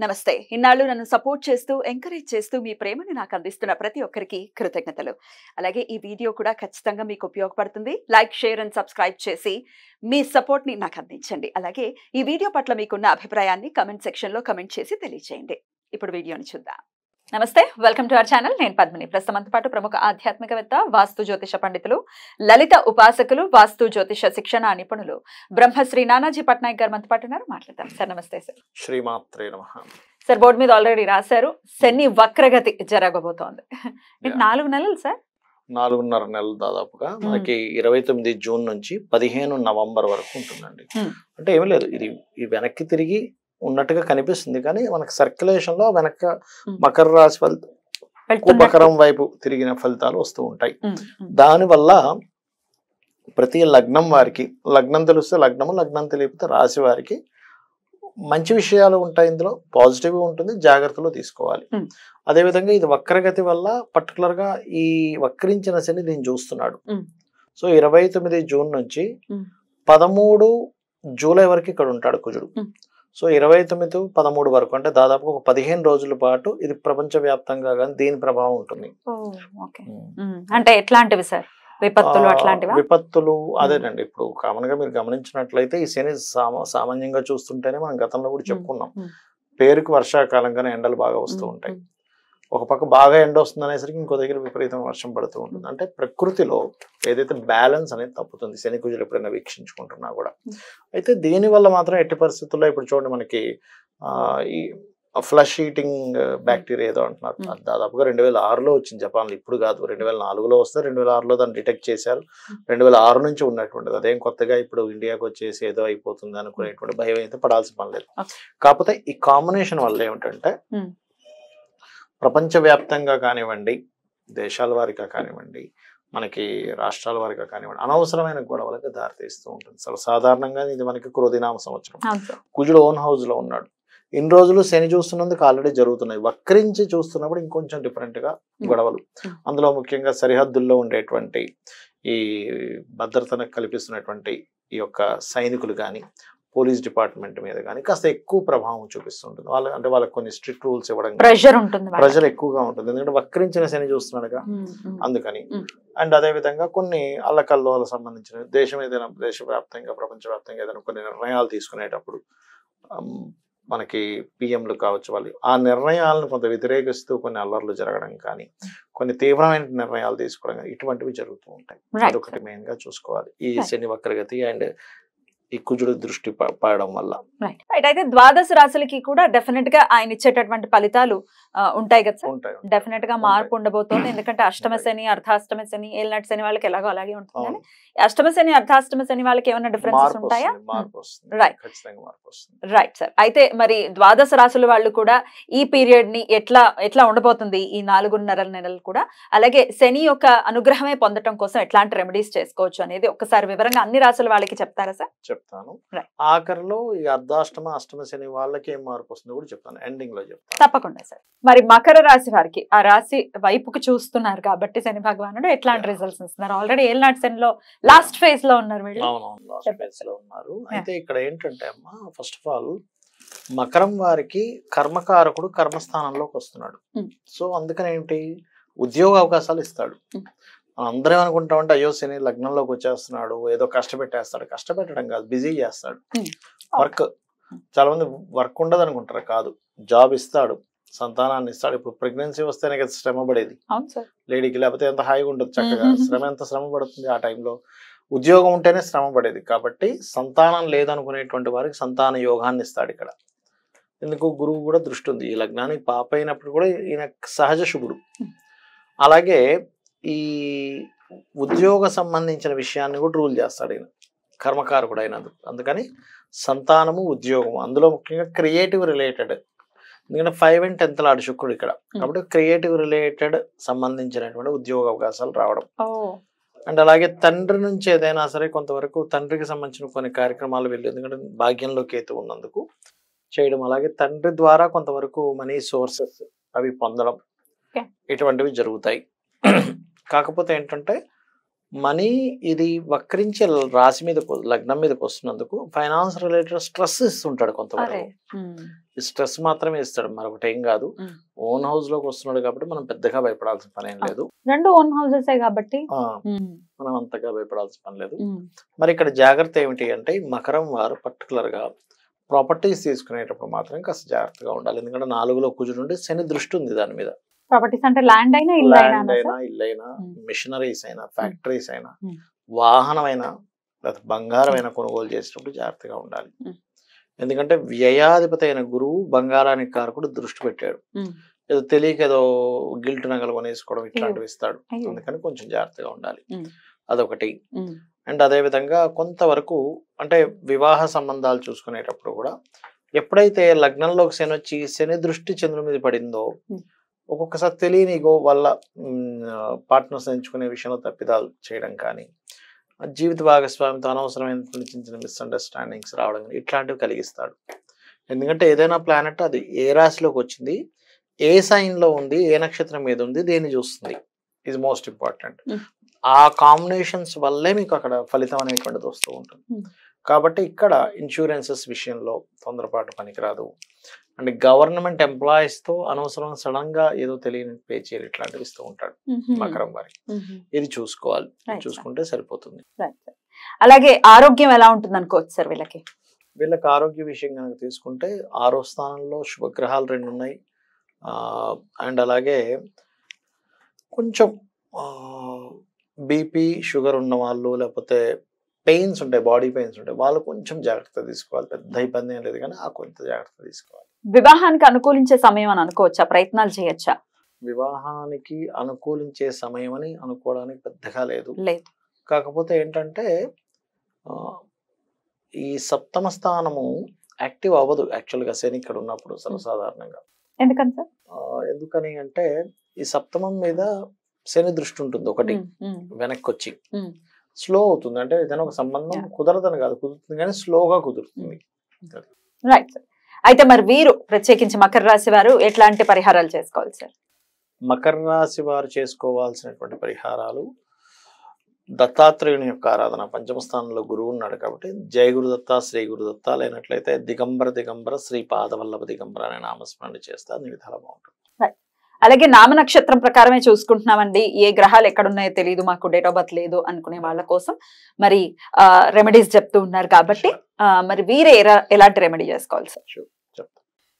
నమస్తే. ఇన్నాళ్ళు నన్ను సపోర్ట్ చేస్తూ, ఎంకరేజ్ చేస్తూ మీ ప్రేమని నాకు అందిస్తున్న ప్రతి ఒక్కరికి కృతజ్ఞతలు. అలాగే ఈ వీడియో కూడా ఖచ్చితంగా మీకు ఉపయోగపడుతుంది. లైక్, షేర్ అండ్ సబ్స్క్రైబ్ చేసి మీ సపోర్ట్‌ని నాకు అందించండి. అలాగే ఈ వీడియో పట్ల మీకున్న అభిప్రాయాన్ని కామెంట్ సెక్షన్‌లో కామెంట్ చేసి తెలియజేయండి. ఇప్పుడు వీడియోని చూద్దాం. నమస్తే, వెల్కమ్ టు అవర్ ఛానల్. నేను పద్మిని. ప్రస్తుతంతో పాటు ప్రముఖ ఆధ్యాత్మికవేత్త, వాస్తు జ్యోతిష పండితులు, లలిత ఉపాసకులు, వాస్తు జ్యోతిష శిక్షణ నిపుణులు బ్రహ్మశ్రీ నానాజీ పట్నాయక్ గారు మనతో పాటు ఉన్నారు. మాట్లాడతాం సార్. నమస్తే సార్. శ్రీమాత్రే నమః. సార్, బోర్డు మీద ఆల్రెడీ రాశారు, శని వక్రగతి జరగబోతోంది. 4 నెలలు సార్, 4.5 నెలలు దాదాపుగా మనకి 29 జూన్ నుంచి 15 నవంబర్ వరకు ఉంటుందండి. అంటే ఏమీ లేదు, ఇది ఈ వెనక్కి తిరిగి ఉన్నట్టుగా కనిపిస్తుంది, కానీ మనకి సర్క్యులేషన్ లో వెనక మకర రాశి మకరం వైపు తిరిగిన ఫలితాలు వస్తూ ఉంటాయి. దానివల్ల ప్రతి లగ్నం వారికి, లగ్నం తెలిస్తే లగ్నము, లగ్నం తెలియకపోతే రాశి వారికి మంచి విషయాలు ఉంటాయి. ఇందులో పాజిటివ్ ఉంటుంది, జాగ్రత్తలు తీసుకోవాలి. అదేవిధంగా ఇది వక్రగతి వల్ల పర్టికులర్ గా ఈ వక్రించిన శని దీన్ని చూస్తున్నాడు. సో 29 జూన్ నుంచి 13 జూలై వరకు ఇక్కడ ఉంటాడు కుజుడు. సో 29, 13 వరకు, అంటే దాదాపు ఒక 15 రోజుల పాటు ఇది ప్రపంచ వ్యాప్తంగా కానీ దీని ప్రభావం ఉంటుంది. అంటే ఎట్లాంటివి సార్? విపత్తులు అట్లాంటివి? విపత్తులు అదేనండి. ఇప్పుడు కామన్ గా మీరు గమనించినట్లయితే ఈ శని సామాన్యంగా చూస్తుంటేనే మనం గతంలో కూడా చెప్పుకున్నాం, పేరుకు వర్షాకాలంగానే ఎండలు బాగా వస్తూ ఉంటాయి. ఒక పక్క బాగా ఎండ వస్తుంది అనేసరికి ఇంకో దగ్గర విపరీతం వర్షం పడుతూ ఉంటుంది. అంటే ప్రకృతిలో ఏదైతే బ్యాలెన్స్ అనేది తప్పుతుంది, శని కుజులు ఎప్పుడైనా వీక్షించుకుంటున్నా కూడా. అయితే దీనివల్ల మాత్రం ఎట్టి పరిస్థితుల్లో ఇప్పుడు చూడండి, మనకి ఈ ఫ్లష్ ఈటింగ్ బ్యాక్టీరియా ఏదో అంటున్నారు, దాదాపుగా 2006లో వచ్చింది జపాన్లో. ఇప్పుడు కాదు, 2004లో వస్తే 2006లో దాన్ని డిటెక్ట్ చేశారు. 2006 నుంచి ఉన్నటువంటిది, అదేం కొత్తగా ఇప్పుడు ఇండియాకి వచ్చేసి ఏదో అయిపోతుంది అనుకునేటువంటి భయం అయితే పడాల్సిన పని లేదు. కాకపోతే ఈ కాంబినేషన్ వల్ల ఏమిటంటే ప్రపంచవ్యాప్తంగా కానివ్వండి, దేశాల వారిగా కానివ్వండి, మనకి రాష్ట్రాల వారిగా కానివ్వండి, అనవసరమైన గొడవలకు దారితీస్తూ ఉంటుంది. సాధారణంగా ఇది మనకి క్రోధినామ సంవత్సరం. కుజుడు ఓన్ హౌస్ లో ఉన్నాడు. ఇన్ని రోజులు శని చూస్తున్నందుకు ఆల్రెడీ జరుగుతున్నాయి. వక్రించి చూస్తున్నప్పుడు ఇంకొంచెం డిఫరెంట్ గా గొడవలు. అందులో ముఖ్యంగా సరిహద్దుల్లో ఉండేటువంటి ఈ భద్రతను కల్పిస్తున్నటువంటి ఈ యొక్క సైనికులు కానీ, పోలీస్ డిపార్ట్మెంట్ మీద కానీ కాస్త ఎక్కువ ప్రభావం చూపిస్తుంటుంది. అంటే వాళ్ళకి కొన్ని స్ట్రిక్ట్ రూల్స్ ఇవ్వడం, ప్రెషర్ ఎక్కువగా ఉంటుంది. ఎందుకంటే వక్రించిన శని చూస్తున్నాడుగా, అందుకని. అండ్ అదే విధంగా కొన్ని అల్లకల్లోలకు సంబంధించిన దేశవ్యాప్తంగా, ప్రపంచవ్యాప్తంగా ఏదైనా కొన్ని నిర్ణయాలు తీసుకునేటప్పుడు మనకి పిఎంలు కావచ్చు, వాళ్ళు ఆ నిర్ణయాలను కొంత వ్యతిరేకిస్తూ కొన్ని అల్లర్లు జరగడం కానీ, కొన్ని తీవ్రమైన నిర్ణయాలు తీసుకోవడం కానీ, ఇటువంటివి జరుగుతూ ఉంటాయి. అదొకటి మెయిన్ గా చూసుకోవాలి ఈ శని వక్రగతి అండ్ ఈ కుజుడు దృష్టి పడడం వల్ల. అయితే ద్వాదశ రాశులకి కూడా డెఫినెట్ గా ఆయన ఇచ్చేటటువంటి ఫలితాలు ఉంటాయి కదా సార్? డెఫినెట్ గా మార్పు ఉండబోతోంది. ఎందుకంటే అష్టమ శని, అర్ధాష్టమ శని, ఏలినాటి శని వాళ్ళకి ఎలాగో అలాగే ఉంటుంది. కానీ అష్టమ శని, అర్ధాష్టమ శని వాళ్ళకి ఏమైనా డిఫరెన్సెస్ ఉంటాయా? Right sir. అయితే మరి ద్వాదశ రాశుల వాళ్ళు కూడా ఈ పీరియడ్ ని ఎట్లా ఉండబోతుంది ఈ 4.5 నెలలు కూడా, అలాగే శని యొక్క అనుగ్రహమే పొందడం కోసం ఎట్లాంటి రెమెడీస్ చేసుకోవచ్చు అనేది ఒక్కసారి వివరంగా అన్ని రాశుల వాళ్ళకి చెప్తారా సార్? చెప్తాను. ఆఖరిలో ఈ అర్ధాష్టమ, అష్టమ శని వాళ్ళకి ఏం మార్పు వస్తుందో కూడా చెప్తాను, ఎండింగ్ లో చెప్తాను. తప్పకుండా సార్. మరి మకర రాశి వారికి, ఆ రాశి వైపుకు చూస్తున్నారు కాబట్టి శని భగవానుడు ఎట్లాంటి రిజల్ట్స్ ఇస్తున్నారు? ఆల్రెడీ ఏలినాటి శనిలో లాస్ట్ ఫేజ్ లో ఉన్నారు వీళ్ళు. లాస్ట్ ఫేజ్ లో ఉన్నారు. అయితే ఇక్కడ ఏంటంటే అమ్మా, ఫస్ట్ ఆఫ్ ఆల్ మకరం వారికి కర్మకారకుడు కర్మస్థానంలోకి వస్తున్నాడు. సో అందుకని ఏంటి, ఉద్యోగ అవకాశాలు ఇస్తాడు. అందరం ఏమనుకుంటామంటే అయ్యో శని లగ్నంలోకి వచ్చేస్తున్నాడు, ఏదో కష్టపెట్టేస్తాడు. కష్టపెట్టడం కాదు, బిజీ చేస్తాడు. వర్క్, చాలా మంది వర్క్ ఉండదు అనుకుంటారు, కాదు, జాబ్ ఇస్తాడు, సంతానాన్ని ఇస్తాడు. ఇప్పుడు ప్రెగ్నెన్సీ వస్తేనే కదా శ్రమ పడేది లేడీకి, లేకపోతే ఎంత హాయిగా ఉంటుంది చక్కగా. ఎంత శ్రమ పడుతుంది ఆ టైంలో. ఉద్యోగం ఉంటేనే శ్రమ పడేది. కాబట్టి సంతానం లేదనుకునేటువంటి వారికి సంతాన యోగాన్ని ఇస్తాడు ఇక్కడ. ఎందుకు, గురువు కూడా దృష్టి ఉంది ఈ లగ్నానికి. పాప అయినప్పుడు కూడా ఈయన సహజ శుభుడు. అలాగే ఈ ఉద్యోగ సంబంధించిన విషయాన్ని కూడా రూల్ చేస్తాడు ఈయన, కర్మకారకుడు అయినందుకు. అందుకని సంతానము, ఉద్యోగము, అందులో ముఖ్యంగా క్రియేటివ్ రిలేటెడ్. ఎందుకంటే 5 and 10th లాడు శుక్రుడు ఇక్కడ, కాబట్టి క్రియేటివ్ రిలేటెడ్ సంబంధించినటువంటి ఉద్యోగ అవకాశాలు రావడం. అండ్ అలాగే తండ్రి నుంచి ఏదైనా సరే కొంతవరకు తండ్రికి సంబంధించిన కొన్ని కార్యక్రమాలు వెళ్ళి, ఎందుకంటే భాగ్యంలో కేతు ఉన్నందుకు చేయడం. అలాగే తండ్రి ద్వారా కొంతవరకు మనీ సోర్సెస్ అవి పొందడం, ఇటువంటివి జరుగుతాయి. కాకపోతే ఏంటంటే మనీ ఇది వక్రించి రాశి మీద లగ్నం మీదకి వస్తున్నందుకు ఫైనాన్స్ రిలేటెడ్ స్ట్రెస్ ఇస్తుంటాడు కొంతవరకు. ఈ స్ట్రెస్ మాత్రమే ఇస్తాడు, మరొకటి ఏం కాదు. ఓన్ హౌస్ లోకి వస్తున్నాడు కాబట్టి మనం పెద్దగా భయపడాల్సిన పని ఏం లేదు. రెండు ఓన్ హౌసెస్ కాబట్టి మనం అంతగా భయపడాల్సిన పని లేదు. మరి ఇక్కడ జాగ్రత్త ఏమిటి అంటే మకరం వారు పర్టికులర్ గా ప్రాపర్టీస్ తీసుకునేటప్పుడు మాత్రం కాస్త జాగ్రత్తగా ఉండాలి. ఎందుకంటే 4లో కుజుడు ఉండి శని దృష్టి ఉంది దాని మీద. ప్రాపర్టీస్ అంటే ల్యాండ్ అయినా ఇల్లైనా మిషనరీస్ అయినా ఫ్యాక్టరీస్ అయినా వాహనం అయినా లేకపోతే బంగారం అయినా కొనుగోలు చేసేటప్పుడు జాగ్రత్తగా ఉండాలి. ఎందుకంటే వ్యయాధిపతి అయిన గురువు బంగారానికి కారకుడు దృష్టి పెట్టాడు. ఏదో తెలియక ఏదో గిల్ట్ నగలు కొనేసుకోవడం ఇట్లాంటివి ఇస్తాడు. అందుకని కొంచెం జాగ్రత్తగా ఉండాలి, అదొకటి. అండ్ అదే విధంగా కొంతవరకు అంటే వివాహ సంబంధాలు చూసుకునేటప్పుడు కూడా ఎప్పుడైతే లగ్నంలోకి శని వచ్చి శని దృష్టి చంద్రుడి మీద పడిందో ఒక్కొక్కసారి తెలియని ఈగో వల్ల పార్ట్నర్స్ ఎంచుకునే విషయంలో తప్పిదాలు చేయడం కానీ, జీవిత భాగస్వామితో అనవసరమైన చిన్న చిన్న మిస్అండర్స్టాండింగ్స్ రావడం కానీ ఇట్లాంటివి కలిగిస్తాడు. ఎందుకంటే ఏదైనా ప్లానెట్ అది ఏ రాశిలోకి వచ్చింది, ఏ సైన్లో ఉంది, ఏ నక్షత్రం మీద ఉంది, దేన్ని చూస్తుంది, ఇది మోస్ట్ ఇంపార్టెంట్. ఆ కాంబినేషన్స్ వల్లే మీకు అక్కడ ఫలితం అనేటువంటిది వస్తూ ఉంటుంది. కాబట్టి ఇక్కడ ఇన్సూరెన్సెస్ విషయంలో తొందరపాటు పనికిరాదు. అండ్ గవర్నమెంట్ ఎంప్లాయీస్ తో అనవసరం సడన్ గా ఏదో తెలియని పే చేయాలి, ఇట్లాంటివి ఇస్తూ ఉంటాడు మకరం వారికి. ఇది చూసుకోవాలి, చూసుకుంటే సరిపోతుంది. అలాగే ఆరోగ్యం ఎలా ఉంటుంది అనుకోవచ్చు సార్ వీళ్ళకి? వీళ్ళకి ఆరోగ్య విషయం కనుక తీసుకుంటే 6వ స్థానంలో శుభగ్రహాలు 2 ఉన్నాయి. అండ్ అలాగే కొంచెం బీపీ షుగర్ ఉన్న వాళ్ళు లేకపోతే పెయిన్స్ ఉంటాయి, బాడీ పెయిన్స్ ఉంటాయి, వాళ్ళు కొంచెం జాగ్రత్త తీసుకోవాలి. పెద్ద ఇబ్బంది ఏం లేదు కానీ ఆ కొంత జాగ్రత్త తీసుకోవాలి. వివాహానికి అనుకూలించే సమయం అని అనుకోవచ్చా? ప్రయత్నాలు చేయొచ్చా? వివాహానికి అనుకూలించే సమయం అని అనుకోవడానికి పెద్దగా లేదు. కాకపోతే ఏంటంటే ఈ సప్తమ స్థానము యాక్టివ్ అవ్వదు యాక్చువల్గా శని ఇక్కడ ఉన్నప్పుడు సర్వసాధారణంగా. ఎందుకని అంటే ఈ సప్తమం మీద శని దృష్టి ఉంటుంది ఒకటి, వెనక్కి వచ్చి స్లో అవుతుంది. అంటే ఏదైనా ఒక సంబంధం కుదరదని కాదు, కుదురుతుంది కానీ స్లోగా కుదురుతుంది. Right sir. అయితే మరి వీరు ప్రత్యేకించి మకర రాశి వారు ఎట్లాంటి పరిహారాలు చేసుకోవాలి సార్? మకర రాశి వారు చేసుకోవాల్సినటువంటి పరిహారాలు దత్తాత్రేయుని యొక్క ఆరాధన. పంచమ స్థానంలో గురువు ఉన్నాడు కాబట్టి జయ గురుదత్త, శ్రీ గురుదత్త, లేనట్లయితే దిగంబర దిగంబర శ్రీ పాదవల్లభ దిగంబర అనే నామస్మరణ చేస్తే అన్ని విధాలా బాగుంటుంది. అలాగే నామ నక్షత్రం ప్రకారమే చూసుకుంటున్నామండి. ఏ గ్రహాలు ఎక్కడున్నాయో తెలియదు, మాకు డేట్ ఆఫ్ బర్త్ లేదు అనుకునే వాళ్ళ కోసం మరి రెమెడీస్ చెప్తూ ఉన్నారు కాబట్టి మరి వీరే ఎలాంటి రెమెడీ చేసుకోవాలి సార్?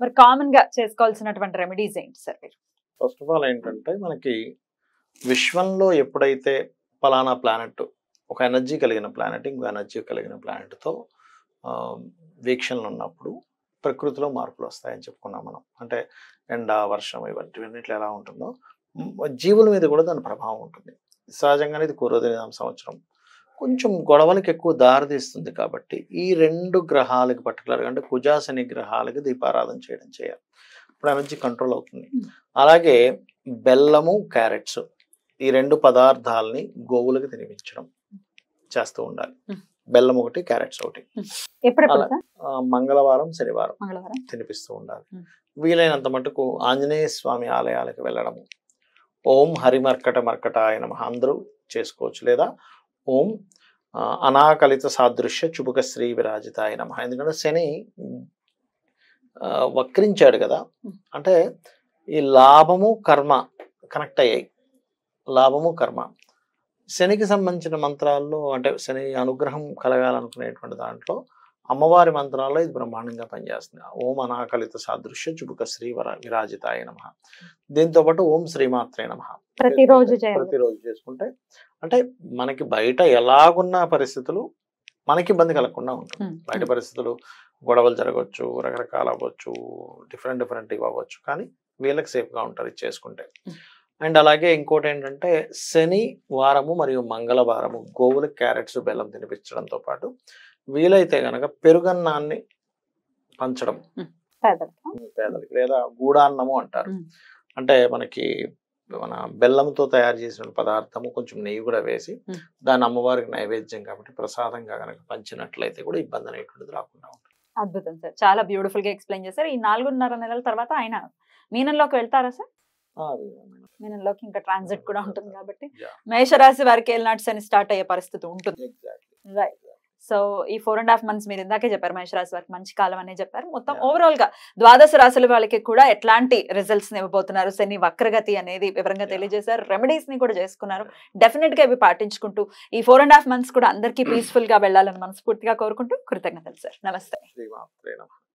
మరి కామన్ గా చేసుకోవాల్సినటువంటి రెమెడీస్ ఏంటి సార్? ఫస్ట్ ఆఫ్ ఆల్ ఏంటంటే మనకి విశ్వంలో ఎప్పుడైతే పలానా ప్లానెట్ ఒక ఎనర్జీ కలిగిన ప్లానెట్ ఇంకో ఎనర్జీ కలిగిన ప్లానెట్తో వీక్షణలు ఉన్నప్పుడు ప్రకృతిలో మార్పులు వస్తాయని చెప్పుకున్నాం మనం. అంటే ఎండ, వర్షం ఇవన్నిట్లో ఎలా ఉంటుందో జీవుల మీద కూడా దాని ప్రభావం ఉంటుంది. సహజంగానే ఇది పూర్వదిన సంవత్సరం కొంచెం గొడవలకు ఎక్కువ దారితీస్తుంది కాబట్టి ఈ 2 గ్రహాలకి పర్టికులర్గా అంటే కుజ శని గ్రహాలకి దీపారాధన చేయాలి. ఇప్పుడు ఎనర్జీ కంట్రోల్ అవుతుంది. అలాగే బెల్లము, క్యారెట్స్ ఈ 2 పదార్థాలని గోవులకు తినిపించడం చేస్తూ ఉండాలి. బెల్లం ఒకటి, క్యారెట్స్ ఒకటి. మంగళవారం, శనివారం తినిపిస్తూ ఉండాలి. వీలైనంత మటుకు ఆంజనేయ స్వామి ఆలయాలకు వెళ్ళడము. ఓం హరిమర్కట మర్కటాయ నమః అందరూ చేసుకోవచ్చు. లేదా ఓం అనాకలిత సాదృశ్య చుబుక శ్రీ విరాజితాయ నమః. ఎందుకంటే శని వక్రించాడు కదా, అంటే ఈ లాభము కర్మ కనెక్ట్ అయ్యాయి. లాభము కర్మ శనికి సంబంధించిన మంత్రాల్లో అంటే శని అనుగ్రహం కలగాలనుకునేటువంటి దాంట్లో అమ్మవారి మంత్రాల్లో ఇది బ్రహ్మాండంగా పనిచేస్తుంది. ఓం అనాకలిత సాదృశ్య చుబుక శ్రీ విరాజితాయ నమః. దీంతో పాటు ఓం శ్రీమాత్రే నమః ప్రతిరోజు చేసుకుంటే అంటే మనకి బయట ఎలాగున్న పరిస్థితులు మనకి ఇబ్బంది కలగకుండా ఉంటుంది. బయట పరిస్థితులు గొడవలు జరగవచ్చు, రకరకాల అవ్వచ్చు, డిఫరెంట్ ఇవి అవ్వచ్చు, కానీ వీళ్ళకి సేఫ్గా ఉంటారు ఇది చేసుకుంటే. అండ్ అలాగే ఇంకోటి ఏంటంటే శని వారము మరియు మంగళవారము గోవులకు క్యారెట్స్, బెల్లం తినిపించడంతో పాటు వీలైతే గనక పెరుగన్నాన్ని పంచడం పేదలకి, లేదా గూడాన్నము అంటారు. అంటే మనకి మన బెల్లంతో తయారు చేసిన పదార్థము కొంచెం నెయ్యి కూడా వేసి దాన్ని అమ్మవారికి నైవేద్యం కాబట్టి ప్రసాదంగా కనుక పంచినట్లయితే కూడా ఇబ్బంది అనేటువంటిది రాకుండా ఉంటుంది. అద్భుతం సార్, చాలా బ్యూటిఫుల్ గా ఎక్స్ప్లెయిన్ చేశారు. ఈ 4.5 నెలల తర్వాత ఆయన మీనంలోకి వెళ్తారా సార్? మీనంలోకి ఇంకా ట్రాన్సిట్ కూడా ఉంటుంది కాబట్టి Yeah. మేషరాశి వారికి ఏలినాటి శని స్టార్ట్ అయ్యే పరిస్థితి ఉంటుంది. Exactly. రైట్. సో ఈ 4.5 months మీరు ఇందాకే చెప్పారు మేషరాశి వారికి మంచి కాలం అనే చెప్పారు. మొత్తం Yeah. ఓవరాల్ గా ద్వాదశ రాశుల వాళ్ళకి కూడా ఎట్లాంటి రిజల్ట్స్ ఇవ్వబోతున్నారు, శని వక్రగతి అనేది వివరంగా Yeah. తెలియజేశారు. రెమెడీస్ ని కూడా చేసుకున్నారు. డెఫినెట్ గా ఇవి పాటించుకుంటూ ఈ 4.5 months కూడా అందరికీ పీస్ఫుల్ గా వెళ్ళాలని మనస్ఫూర్తిగా కోరుకుంటూ కృతజ్ఞతలు సార్. నమస్తే. శ్రీమాత్రే నమః.